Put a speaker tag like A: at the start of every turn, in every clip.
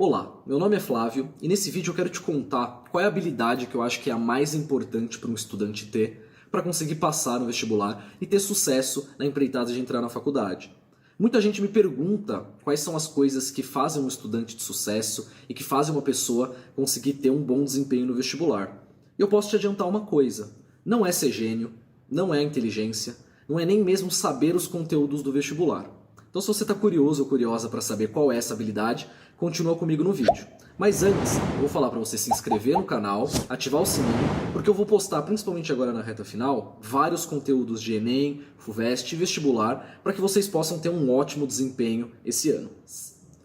A: Olá, meu nome é Flávio e nesse vídeo eu quero te contar qual é a habilidade que eu acho que é a mais importante para um estudante ter para conseguir passar no vestibular e ter sucesso na empreitada de entrar na faculdade. Muita gente me pergunta quais são as coisas que fazem um estudante de sucesso e que fazem uma pessoa conseguir ter um bom desempenho no vestibular. E eu posso te adiantar uma coisa, não é ser gênio, não é a inteligência, não é nem mesmo saber os conteúdos do vestibular. Então se você está curioso ou curiosa para saber qual é essa habilidade, continua comigo no vídeo. Mas antes, eu vou falar para você se inscrever no canal, ativar o sininho, porque eu vou postar, principalmente agora na reta final, vários conteúdos de Enem, FUVEST e vestibular, para que vocês possam ter um ótimo desempenho esse ano.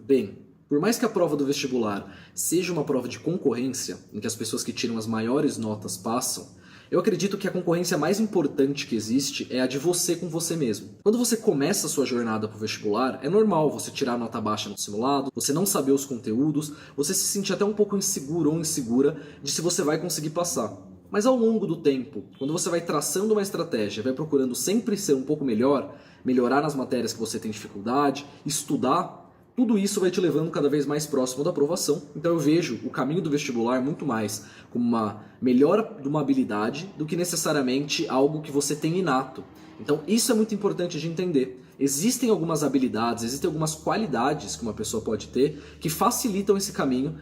A: Bem, por mais que a prova do vestibular seja uma prova de concorrência, em que as pessoas que tiram as maiores notas passam, eu acredito que a concorrência mais importante que existe é a de você com você mesmo. Quando você começa a sua jornada para o vestibular, é normal você tirar nota baixa no simulado, você não saber os conteúdos, você se sentir até um pouco inseguro ou insegura de se você vai conseguir passar. Mas ao longo do tempo, quando você vai traçando uma estratégia, vai procurando sempre ser um pouco melhor, melhorar nas matérias que você tem dificuldade, estudar, tudo isso vai te levando cada vez mais próximo da aprovação. Então eu vejo o caminho do vestibular muito mais como uma melhora de uma habilidade do que necessariamente algo que você tem inato. Então isso é muito importante de entender. Existem algumas habilidades, existem algumas qualidades que uma pessoa pode ter que facilitam esse caminho,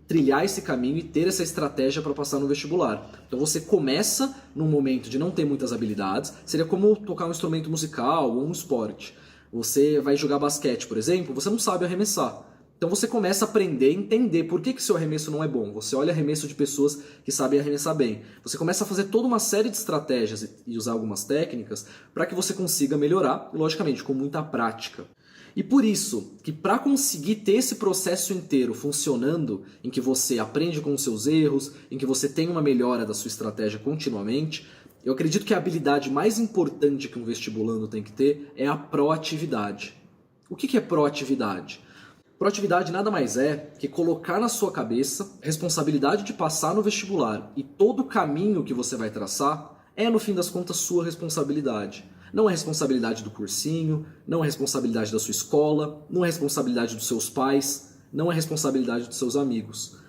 A: trilhar esse caminho e ter essa estratégia para passar no vestibular. Então você começa num momento de não ter muitas habilidades, seria como tocar um instrumento musical ou um esporte. Você vai jogar basquete, por exemplo, você não sabe arremessar. Então você começa a aprender a entender por que seu arremesso não é bom. Você olha arremesso de pessoas que sabem arremessar bem. Você começa a fazer toda uma série de estratégias e usar algumas técnicas para que você consiga melhorar, e logicamente com muita prática. E por isso, que para conseguir ter esse processo inteiro funcionando, em que você aprende com os seus erros, em que você tem uma melhora da sua estratégia continuamente, eu acredito que a habilidade mais importante que um vestibulando tem que ter é a proatividade. O que é proatividade? Proatividade nada mais é que colocar na sua cabeça a responsabilidade de passar no vestibular e todo o caminho que você vai traçar é, no fim das contas, sua responsabilidade. Não é responsabilidade do cursinho, não é responsabilidade da sua escola, não é responsabilidade dos seus pais, não é responsabilidade dos seus amigos.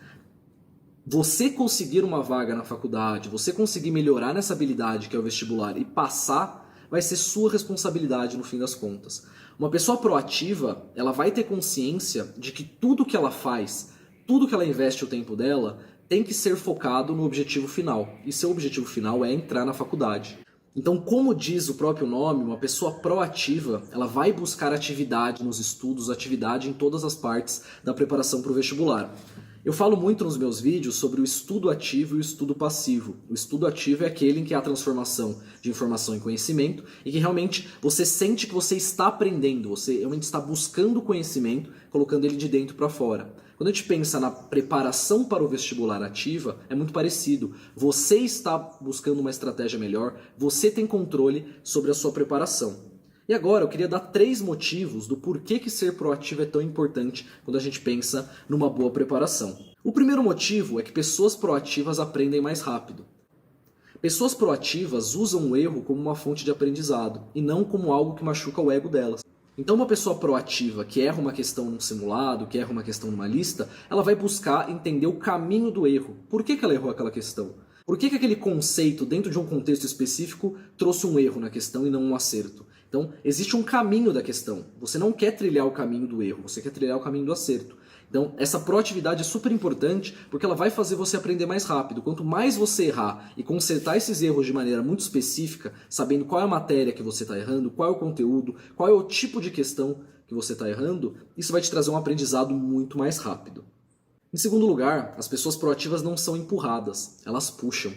A: Você conseguir uma vaga na faculdade, você conseguir melhorar nessa habilidade que é o vestibular e passar, vai ser sua responsabilidade no fim das contas. Uma pessoa proativa, ela vai ter consciência de que tudo que ela faz, tudo que ela investe o tempo dela, tem que ser focado no objetivo final. E seu objetivo final é entrar na faculdade. Então, como diz o próprio nome, uma pessoa proativa, ela vai buscar atividade nos estudos, atividade em todas as partes da preparação para o vestibular. Eu falo muito nos meus vídeos sobre o estudo ativo e o estudo passivo. O estudo ativo é aquele em que há a transformação de informação em conhecimento e que realmente você sente que você está aprendendo, você realmente está buscando conhecimento, colocando ele de dentro para fora. Quando a gente pensa na preparação para o vestibular ativa, é muito parecido. Você está buscando uma estratégia melhor, você tem controle sobre a sua preparação. E agora eu queria dar 3 motivos do porquê que ser proativo é tão importante quando a gente pensa numa boa preparação. O primeiro motivo é que pessoas proativas aprendem mais rápido. Pessoas proativas usam o erro como uma fonte de aprendizado e não como algo que machuca o ego delas. Então uma pessoa proativa que erra uma questão num simulado, que erra uma questão numa lista, ela vai buscar entender o caminho do erro. Por que ela errou aquela questão? Por que aquele conceito, dentro de um contexto específico, trouxe um erro na questão e não um acerto? Então, existe um caminho da questão. Você não quer trilhar o caminho do erro, você quer trilhar o caminho do acerto. Então, essa proatividade é super importante porque ela vai fazer você aprender mais rápido. Quanto mais você errar e consertar esses erros de maneira muito específica, sabendo qual é a matéria que você está errando, qual é o conteúdo, qual é o tipo de questão que você está errando, isso vai te trazer um aprendizado muito mais rápido. Em segundo lugar, as pessoas proativas não são empurradas, elas puxam.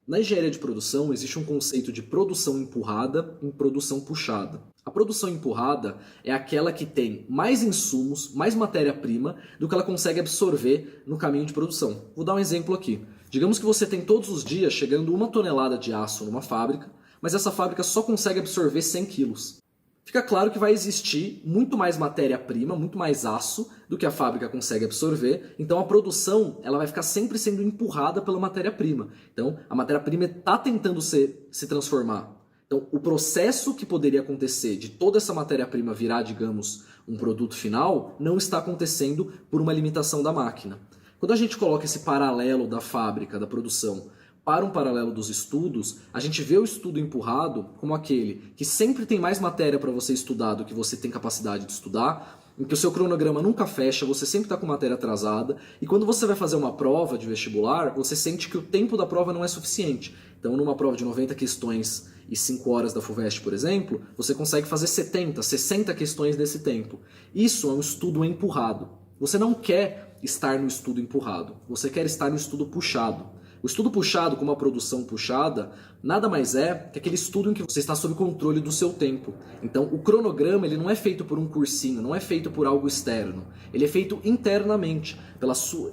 A: Na engenharia de produção existe um conceito de produção empurrada e produção puxada. A produção empurrada é aquela que tem mais insumos, mais matéria-prima do que ela consegue absorver no caminho de produção. Vou dar um exemplo aqui. Digamos que você tem todos os dias chegando 1 tonelada de aço numa fábrica, mas essa fábrica só consegue absorver 100 quilos. Fica claro que vai existir muito mais matéria-prima, muito mais aço do que a fábrica consegue absorver. Então a produção ela vai ficar sempre sendo empurrada pela matéria-prima. Então a matéria-prima está tentando se transformar. Então o processo que poderia acontecer de toda essa matéria-prima virar, digamos, um produto final, não está acontecendo por uma limitação da máquina. Quando a gente coloca esse paralelo da fábrica, da produção, para um paralelo dos estudos, a gente vê o estudo empurrado como aquele que sempre tem mais matéria para você estudar do que você tem capacidade de estudar, em que o seu cronograma nunca fecha, você sempre está com matéria atrasada, e quando você vai fazer uma prova de vestibular, você sente que o tempo da prova não é suficiente. Então, numa prova de 90 questões e 5 horas da FUVEST, por exemplo, você consegue fazer 70, 60 questões nesse tempo. Isso é um estudo empurrado. Você não quer estar no estudo empurrado, você quer estar no estudo puxado. O estudo puxado, com uma produção puxada, nada mais é que aquele estudo em que você está sob controle do seu tempo. Então, o cronograma ele não é feito por um cursinho, não é feito por algo externo. Ele é feito internamente,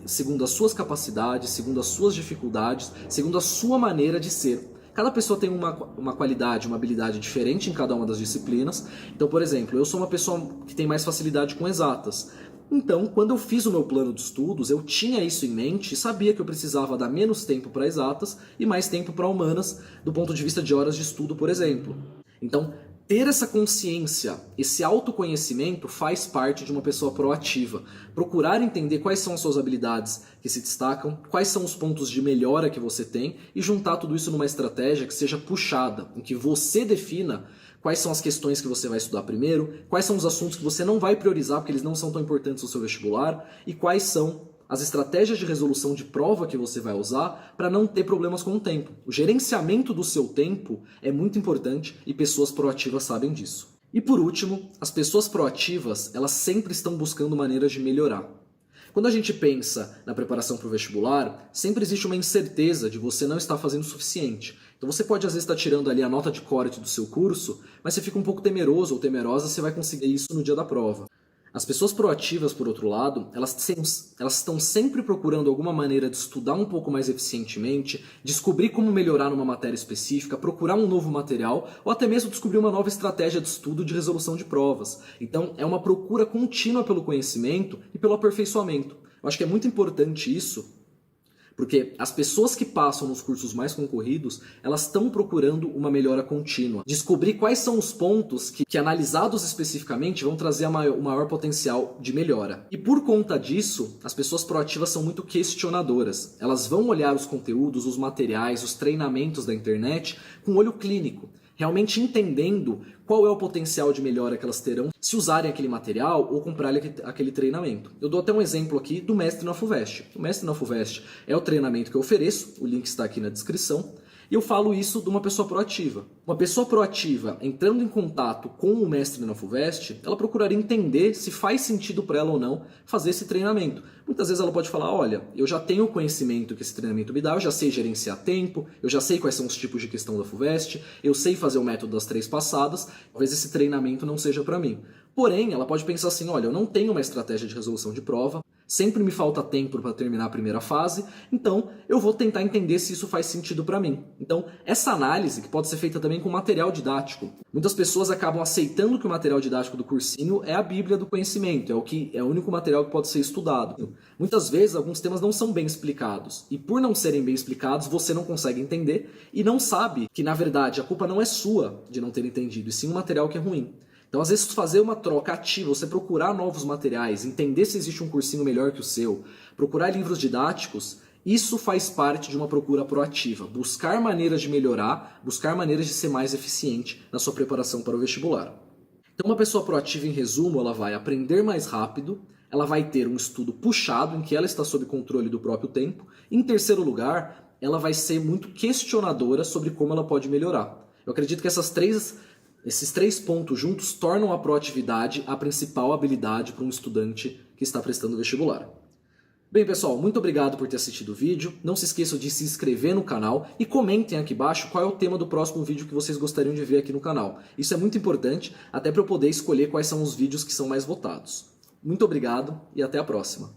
A: segundo as suas capacidades, segundo as suas dificuldades, segundo a sua maneira de ser. Cada pessoa tem uma qualidade, uma habilidade diferente em cada uma das disciplinas. Então, por exemplo, eu sou uma pessoa que tem mais facilidade com exatas. Então, quando eu fiz o meu plano de estudos, eu tinha isso em mente e sabia que eu precisava dar menos tempo para exatas e mais tempo para humanas, do ponto de vista de horas de estudo, por exemplo. Então, ter essa consciência, esse autoconhecimento faz parte de uma pessoa proativa. Procurar entender quais são as suas habilidades que se destacam, quais são os pontos de melhora que você tem e juntar tudo isso numa estratégia que seja puxada, em que você defina quais são as questões que você vai estudar primeiro, quais são os assuntos que você não vai priorizar porque eles não são tão importantes no seu vestibular e quais são as estratégias de resolução de prova que você vai usar para não ter problemas com o tempo. O gerenciamento do seu tempo é muito importante e pessoas proativas sabem disso. E por último, as pessoas proativas, elas sempre estão buscando maneiras de melhorar. Quando a gente pensa na preparação para o vestibular, sempre existe uma incerteza de você não estar fazendo o suficiente. Então você pode às vezes estar tirando ali a nota de corte do seu curso, mas você fica um pouco temeroso ou temerosa se vai conseguir isso no dia da prova. As pessoas proativas, por outro lado, elas estão sempre procurando alguma maneira de estudar um pouco mais eficientemente, descobrir como melhorar numa matéria específica, procurar um novo material ou até mesmo descobrir uma nova estratégia de estudo de resolução de provas. Então, é uma procura contínua pelo conhecimento e pelo aperfeiçoamento. Eu acho que é muito importante isso, porque as pessoas que passam nos cursos mais concorridos, elas estão procurando uma melhora contínua. Descobrir quais são os pontos que analisados especificamente, vão trazer o maior potencial de melhora. E por conta disso, as pessoas proativas são muito questionadoras. Elas vão olhar os conteúdos, os materiais, os treinamentos da internet com olho clínico, realmente entendendo qual é o potencial de melhora que elas terão se usarem aquele material ou comprarem aquele treinamento. Eu dou até um exemplo aqui do Mestre na FUVEST. O Mestre na FUVEST é o treinamento que eu ofereço, o link está aqui na descrição, e eu falo isso de uma pessoa proativa. Uma pessoa proativa, entrando em contato com o Mestre na FUVEST, ela procuraria entender se faz sentido para ela ou não fazer esse treinamento. Muitas vezes ela pode falar, olha, eu já tenho o conhecimento que esse treinamento me dá, eu já sei gerenciar tempo, eu já sei quais são os tipos de questão da FUVEST, eu sei fazer o método das 3 passadas, talvez esse treinamento não seja para mim. Porém, ela pode pensar assim, olha, eu não tenho uma estratégia de resolução de prova, sempre me falta tempo para terminar a primeira fase, então eu vou tentar entender se isso faz sentido para mim. Então, essa análise, que pode ser feita também com material didático. Muitas pessoas acabam aceitando que o material didático do cursinho é a bíblia do conhecimento, é o único material que pode ser estudado. Muitas vezes, alguns temas não são bem explicados, e por não serem bem explicados, você não consegue entender e não sabe que, na verdade, a culpa não é sua de não ter entendido, e sim um material que é ruim. Então, às vezes, fazer uma troca ativa, você procurar novos materiais, entender se existe um cursinho melhor que o seu, procurar livros didáticos, isso faz parte de uma procura proativa. Buscar maneiras de melhorar, buscar maneiras de ser mais eficiente na sua preparação para o vestibular. Então, uma pessoa proativa, em resumo, ela vai aprender mais rápido, ela vai ter um estudo puxado, em que ela está sob controle do próprio tempo. Em terceiro lugar, ela vai ser muito questionadora sobre como ela pode melhorar. Eu acredito que esses três pontos juntos tornam a proatividade a principal habilidade para um estudante que está prestando vestibular. Bem, pessoal, muito obrigado por ter assistido o vídeo. Não se esqueçam de se inscrever no canal e comentem aqui embaixo qual é o tema do próximo vídeo que vocês gostariam de ver aqui no canal. Isso é muito importante, até para eu poder escolher quais são os vídeos que são mais votados. Muito obrigado e até a próxima.